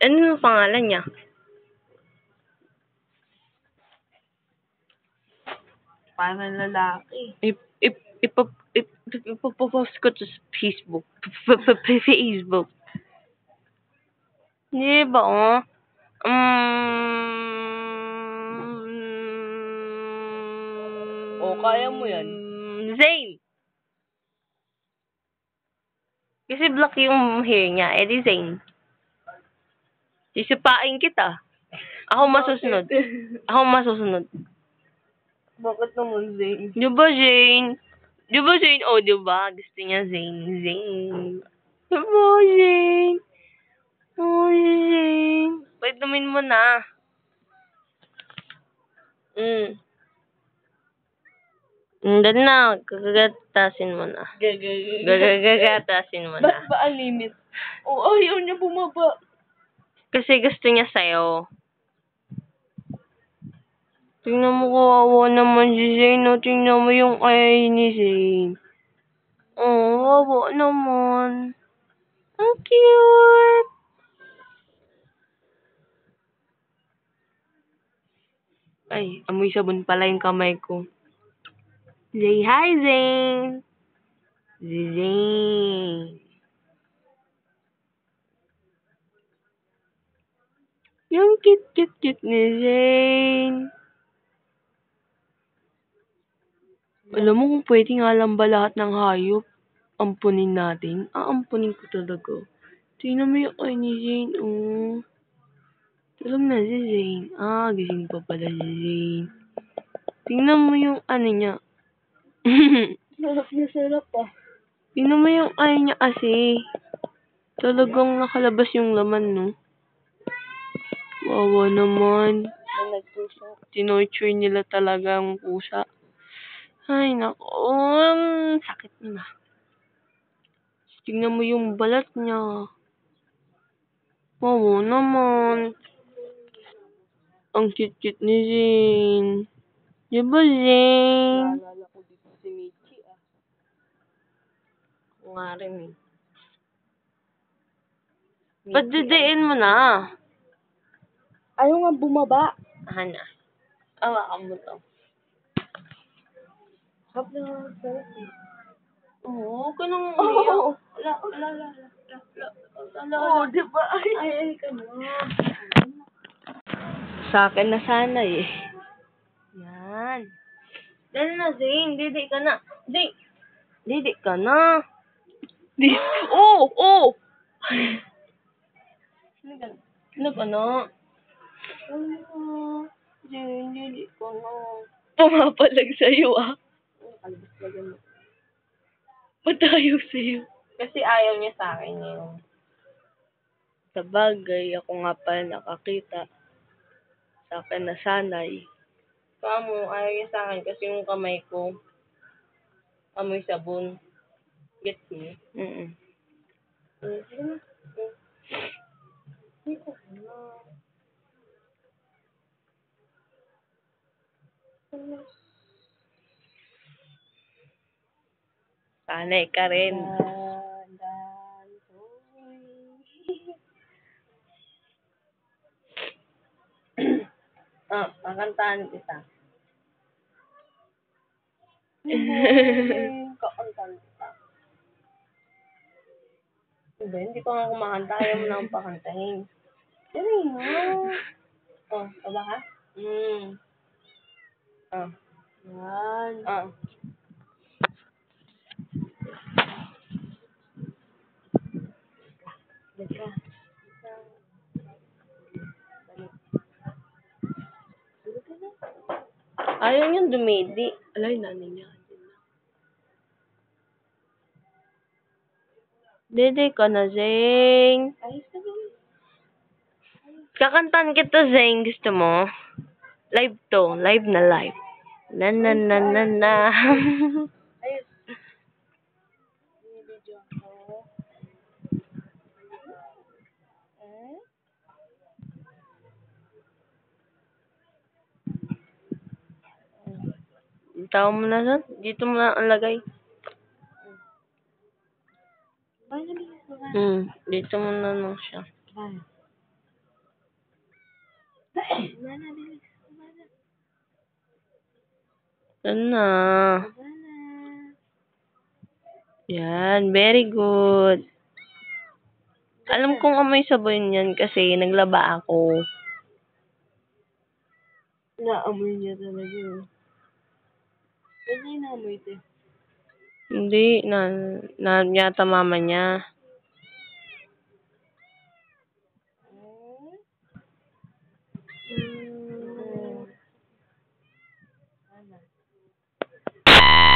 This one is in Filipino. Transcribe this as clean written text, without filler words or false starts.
Ano yung pangalan niya? Parang lalaki. Ipopost ko to sa Facebook. Facebook. Di ba, oh? Oh, kaya mo yan. Zane! Kasi black yung hair niya. Eh, di Zane. Sisipain kita. Ako masusunod. Ako masusunod. Bakit naman, Zane? Di ba, Zane? Di ba, Zane? Oh, di ba? Gusto niya Zane. Zane. Di ba, Zane? Oh, Zane. Paitumin mo na. Doon na. Gagatasin mo na. Gagatasin mo Ba't na. ba ang limit? Oh, ayaw niya bumaba. Kasi gusto niya sa'yo. Tingnan mo, kawawa naman si Zane. No? Tingnan mo yung eye ni Zane. Oh, kawawa naman. Ang cute. Ay, amoy sabon pala yung kamay ko. Say hi, Zane. Zane. Yung cute ni Zane. Alam mo kung pwede nga lang ba lahat ng hayop ampunin natin? Aampunin ko talaga. Tingnan mo yung eye ni Zane, oh. Tulog na si Zane. Gising pa pala si Zane. Tingnan mo yung ano niya. Sarap na sarap ah. Tingnan mo yung eye niya kasi. Talagang nakalabas yung laman, no? Wawa naman. Tinorture nila talaga ang pusa. Ay, naku. Sakit na. Tingnan mo yung balat niya. Wawa naman. Ang cute ni Zane. Diba, Zane? Naalala ko dito si Michi ah. Ako nga rin eh. Pagdidiin mo na. Ayaw nga bumaba. Na. Awakan mo to. Sarap na sarap eh. Oo, huwag ka nang Oo. umiyak. Diba? Ay, ka na. Sa akin na sana eh. Yan. Dali na, Zane. Didi ka na. Zane. Didi ka na. Oh! Ano ka na? Zane, didi ka na. Pumapalag sa'yo ah. Ba't ayaw sa'yo? Kasi ayaw niya sa akin yun. Sa bagay, ako nga pala nakakita. Sa akin na sanay. Kamo, ayaw niya sa akin kasi yung kamay ko, amoy sabon. Gets mo? Sanay ka rin. Kakantahan kita. Kakantahan kita. Hindi pa nga kumakanta. Ayaw mo na akong pakantahin. Dali mo. Oh, taba ka? Yan. Dika. Ayaw niyang dumidi. Alay, nanay niya. Dede ka na, Zane. Ayos na ba? Kakantahan kita, Zane. Gusto mo? Live to. Live na live. Na. Ayos. Video ako. Tawa mo na doon. Dito mo na ang lagay. Bye na, Dito mo na lang siya. Bye. Bana, bilis. Bana. Ano na? Bana. Yan, very good. Alam kong amoy sabon yan kasi naglaba ako. Naamoy niya talaga. Kasi naamoy ito. Hindi, na yata mama niya.